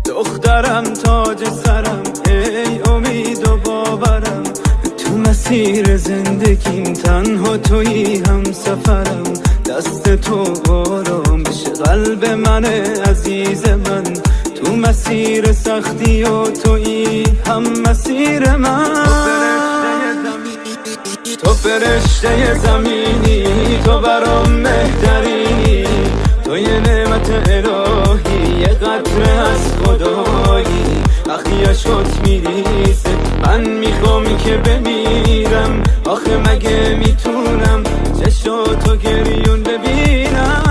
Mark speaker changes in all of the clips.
Speaker 1: دخترم تاج سرم، ای امید و باورم. تو مسیر زندگیم تنها تویی هم سفرم. دست تو آرام بشه قلب من عزیز من. تو مسیر سختی و تویی هم مسیر من. تو فرشته زمینی، تو برام مهترینی. تو یه نعمت الهی، یه قطره از خدایی. وقتی اشکات میریزه من میخوام که بمیرم. آخه مگه میتونم چشاتو گریون ببینم؟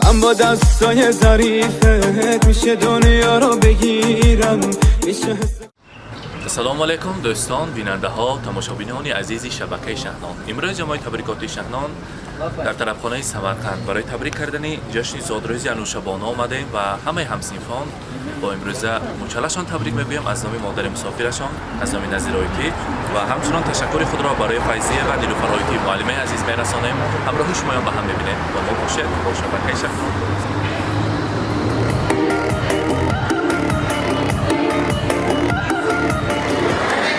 Speaker 1: من با دستای ظریفت میشه دنیا رو بگیرم. میشه
Speaker 2: السلام علیکم دوستان، بیننده ها، تماشابینان عزیزی شبکه شهنان. امروز جمعی تبریکات شهنان در طرفخانه سمرقند برای تبریک کردن جشن زادروزی انوشابانه آمدیم و همه همسنفان با امروز مچلشان تبریک میگویم. از نام مادر مسافرشان، از نام نظیر آیتی و همچنان تشکر خود را برای فیضیه و نیلوفر آیتی معلمه عزیز میرسانیم. همراه شما با هم ببینیم با ما باشید با شبکه شهنان.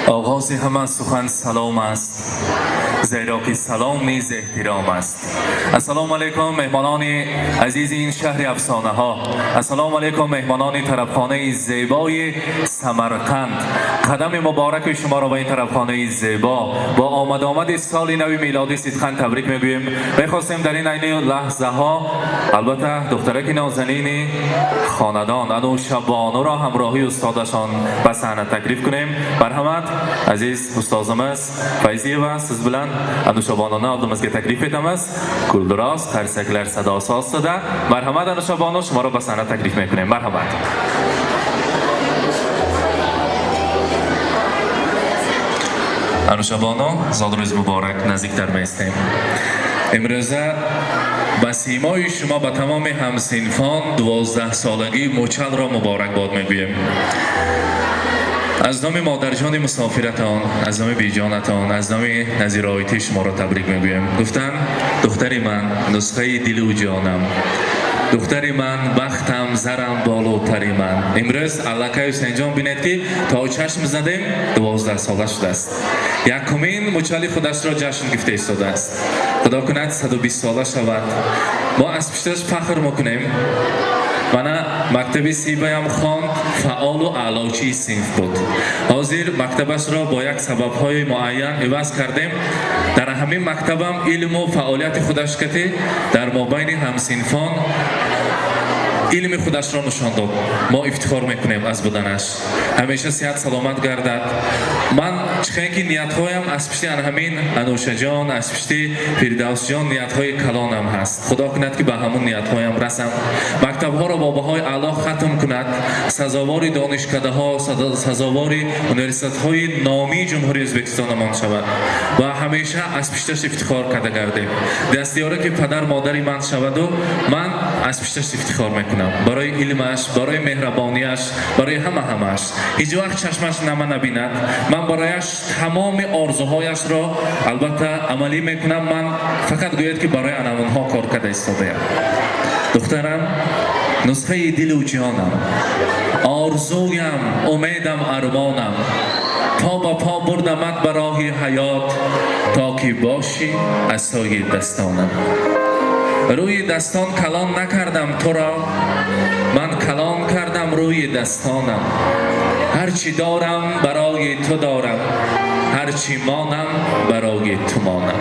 Speaker 3: آغاز همان سخن سلام است، زیرا که سلام نیز احترام است. السلام علیکم مهمانان عزیز این شهر افسانه ها. السلام علیکم مهمانان طرفخانه زیبای سمرقند. قدم مبارک شما را به این طرفخانه زیبا با آمد سال نو میلادی صدقاً تبریک میگوییم. میخواستیم در این عین لحظه ها البته دخترک نازنین خاندان انوشابانو را همراهی استادشان به صحنه تکلیف کنیم. مرحمت عزیز استادımız Feyziye ve siz bilen Anuşabano'nu aldığımızga taklif etamiz. Kulduraz, qarsaklar sadosi ostida. Marhamat Anuşabano, shoma ro ba sahna taklif mikunam. Marhamat. Anuşabano, zodro'z muborak, nazdiktar maystim. امروزه با سیمای شما به تمام همسنفان 12 سالگی مچل را مبارکباد میگویم. از نام مادرجان مسافرتان، از نام بیجانتان، از نام نظیر آیتی شما را تبریک میگویم. گفتن دختری من نسخه دل و جانم، دختری من بختم زرم بالاتری من. امروز علاقه حسین جان بینید که تا چشم زدیم 12 ساله شده است. یکمین مچالی خودش را جشن گرفته ایستاده است. خدا کند 120 ساله شود. ما از پیشترش فخر میکنیم. من مکتب سیبایم خواند، فعال و اعلاچی صنف بود. حاضر مکتبش را با یک سبب‌های معین عوض کردیم. در همین مکتبم علم و فعالیت خودش کردی در مابین همسنفان علم خودش را نشان داد. ما افتخار میکنیم از بودنش. همیشه صحت سلامت گردد. من چخه که نیت‌هایم از پشت همین انوشه جان، از پشت فردوس جان نیت‌های کلانم هست. خدا کند که به همون نیت‌هایم رسم. مکتب‌ها را با بهای اعلی ختم کند. سزاوار دانشکده‌ها، سزاوار یونیورسیت‌های نامی جمهوری ازبکستان مان شود و همیشه از پشتش افتخار کرده گردیم. دستیاری که پدر مادری من شود و من از پشتش افتخار میکنم. برای علمش، برای مهربانیش، برای همش. هیچ وقت چشمش نما نبیند. من برایش تمام آرزوهایش را البته عملی میکنم. من فقط گوید که برای آنها کار کرده ایستاده‌ام. دخترم نسخه دل و جانم، آرزویم، امیدم، ارمانم. پا با پا بردمت به راه حیات تا که باشی عصای دستانم. روی دستان کلان نکردم تو را، من کلان کردم روی دستانم. هرچی دارم برای تو دارم، هرچی مانم برای تو مانم.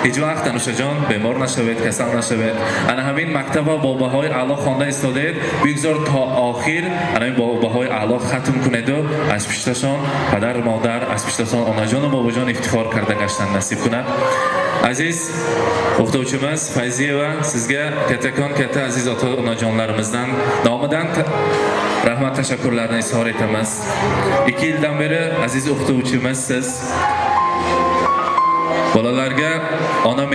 Speaker 3: هیچ وقت انوشه جان بیمار نشوید، کسل نشوید. انا همین مکتب با بهای اعلی خوانده استادید، بگذار تا آخر انا با بهای اعلی ختم کنید و از پیشتشان پدر مادر، از پیشتشان آنا جان و بابا جان افتخار کرده گشتن نصیب کنه. Aziz o'qituvchimiz Fayziyeva, sizga kattakon katta aziz ota onajonlarimizdan nomidan rahmat tashakkurlarni izhor etamiz. 2 yildan beri aziz o'qituvchimiz siz bolalarga ona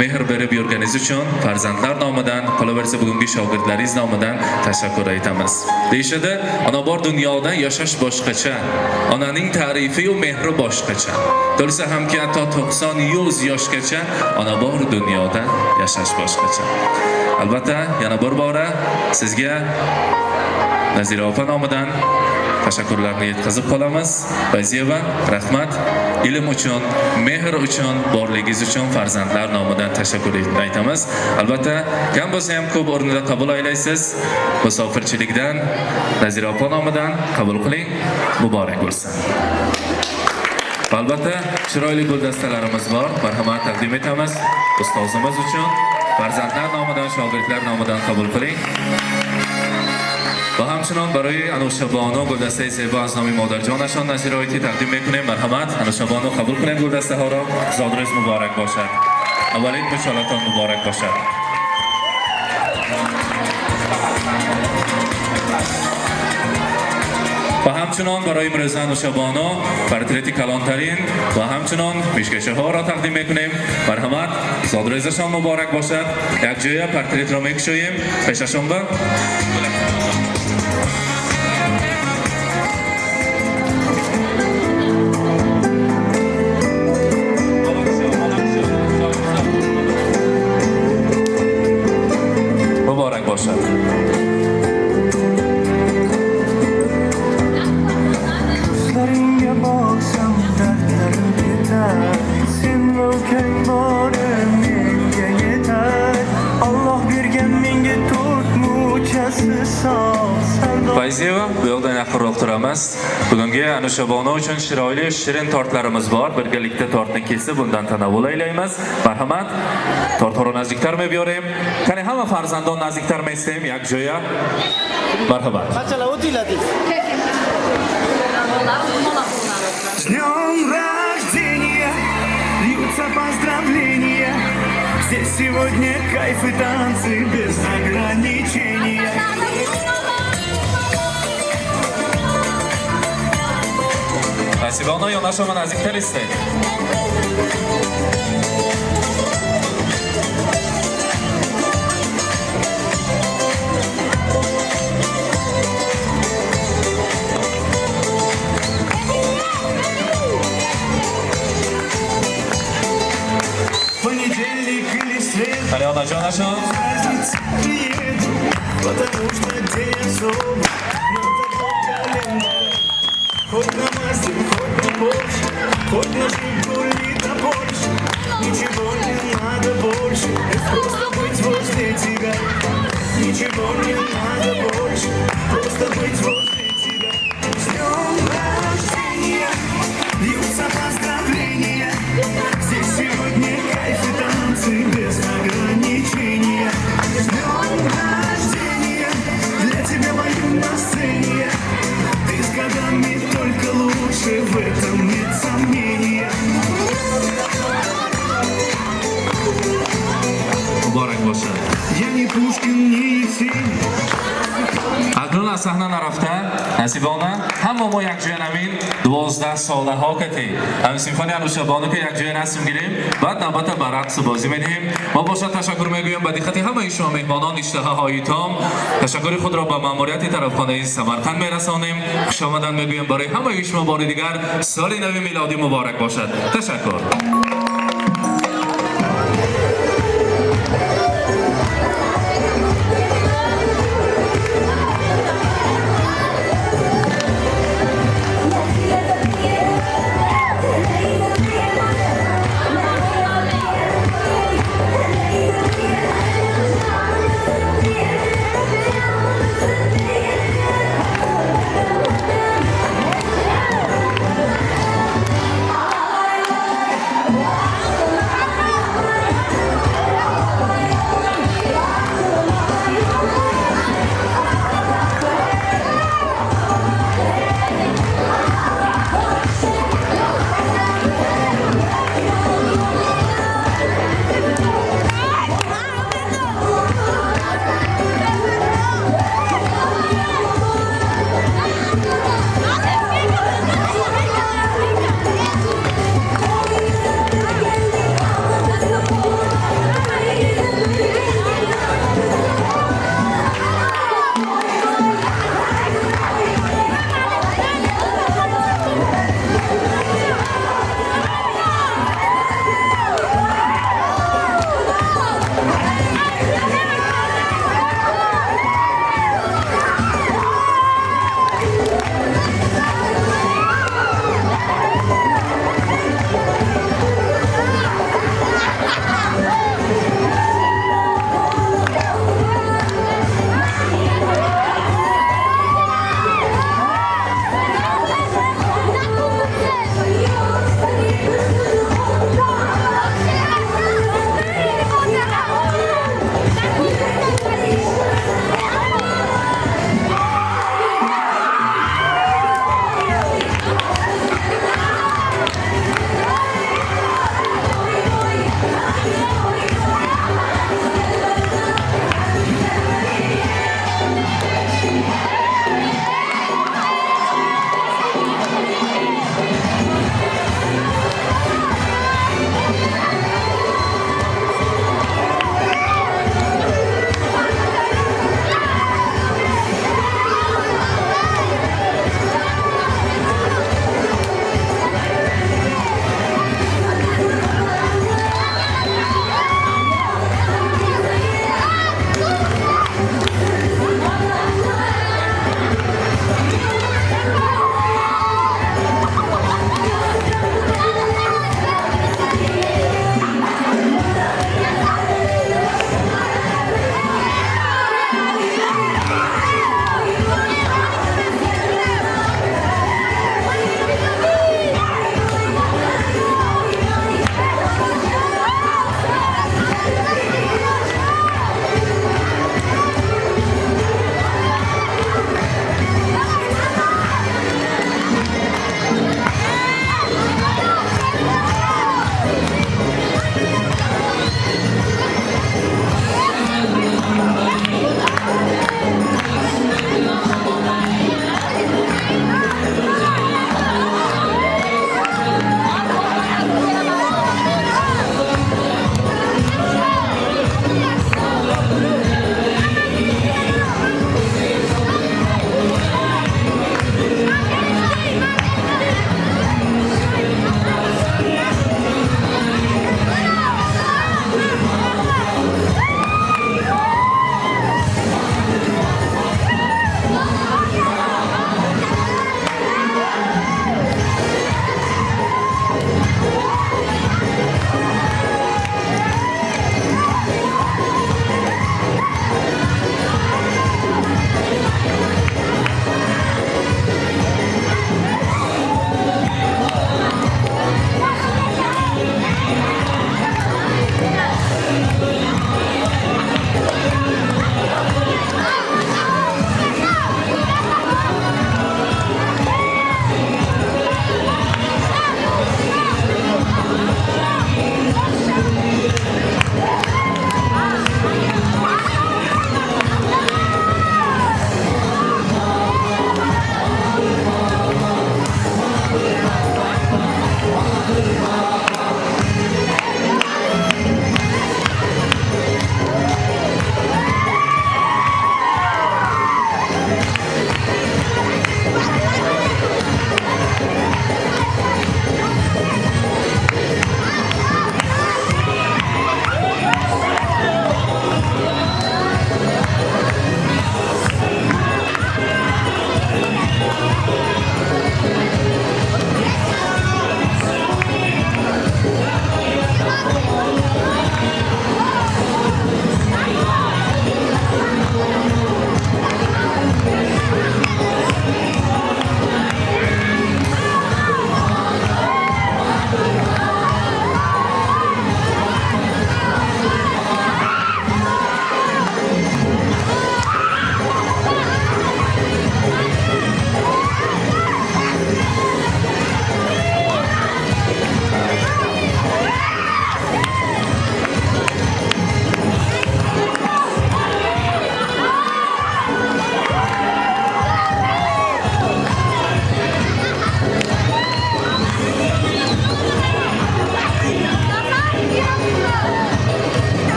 Speaker 3: mehr berib yurganingiz uchun farzandlar nomidan, qolaversa bugungi shogirdlaringiz nomidan tashakkur aytamiz. Deyishadi, ona bor dunyoda yashash boshqacha, onaning ta'rifi va mehri boshqacha. To'lsa hamki hatto 90-100 yoshgacha ona bor dunyoda yashash boshqacha. Albatta, yana bir bora sizga Nazira opa nomidan tashakkurlarni yetkazib qolamiz. Fayziyeva, rahmat. Ilm uchun, mehr uchun, borligingiz uchun farzandlar nomidan tashakkur aytamiz. Albatta, kam bo'lsa ham ko'p o'rnida qabul aylaysiz. Musofirchilikdan Nazira opa nomidan qabul qiling. Muborak bo'lsin. Albatta, chiroyli guldastalarimiz bor. Marhamat taqdim etamiz. Ustozimiz uchun farzandlar nomidan, shogirdlar nomidan qabul qiling. و همچنان برای انوشه بانو گلدسته زیبا از نام مادرجانشان نظیرایتی تقدیم میکنیم. مرحمت، انوشه بانو قبول کنید گلدسته ها را. زادروز مبارک باشد. اولین مشالاتان مبارک باشد. و همچنان برای مرزا انوشه بانو پرتریتی کلانترین و همچنان پیشکشه ها را تقدیم میکنیم. مرحمت، زادروزشان مبارک باشد. یک جای پرتریت را میکشویم. پیششون با مبارک باشد.
Speaker 1: Gözlerine baksam dertlerim biter. Sen öken barım menge yeter. Allah bergen menge tortmuchasi sağ.
Speaker 3: Fayziyeva, bu yoqdan yaqinroq turamiz. Bugungi Anusha Bono uchun chiroyli shirin tortlarimiz bor. Birgalikda tortni kesib bundan tanovul aylaymiz. Marhamat, tortni nazdiktarmay biyorim. Qani hamma farzandon nazdiktarmay istayim yak joya. Marhamat.
Speaker 4: Qanchalar o'tinglar?
Speaker 1: С днем рождения льются поздравления. Здесь сегодня кайф и танцы без ограничения.
Speaker 3: Nasiba ona yonashoma nazdiktar istaydi.
Speaker 1: Понедельник или среда,
Speaker 3: Qani onajonashon.
Speaker 1: разница приеду, потому что день особый. Надо по календарю. Хоть на Мазде, хоть на Порше, хоть на Жигули до Польши. Ничего не надо больше, просто быть возле тебя. Ничего не надо больше, просто быть возле тебя. С днем рождения льются поздравления. Здесь сегодня кайф и танцы без ограничения. С днем рождения для тебя пою на сцене. Ты с годами только лучше, в этом нет сомнения.
Speaker 3: Muborak bo'lsin.
Speaker 1: Я не Пушкин, не Есенин.
Speaker 3: Aqlna sahna narafda Nasibona hamma mo yak joy namin 12 sola hokati. Ham simfoniya Anusha Bono ke yak joy rasm girim. Ba'd navbata ba raqs bozi medihim. Va bosha tashakkur meguyam ba diqqati hamma shoma mehmonon ishtahahoyi tom. Tashakkuri khud ro ba ma'muriyati tarafxonai Samarqand merasonim. Xush omadan meguyam baraye hamma shoma bori digar soli navi milodi muborak boshad. Tashakkur.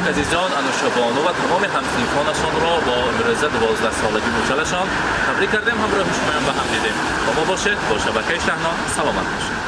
Speaker 2: عزیزان انوشابانو و تمام همسنفانشان را با امروزه 12 سالگی مچلشان تبریک کردیم. همراه شما به هم دیدیم. با ما باشید، با شبکه شهنان سلامت باشید.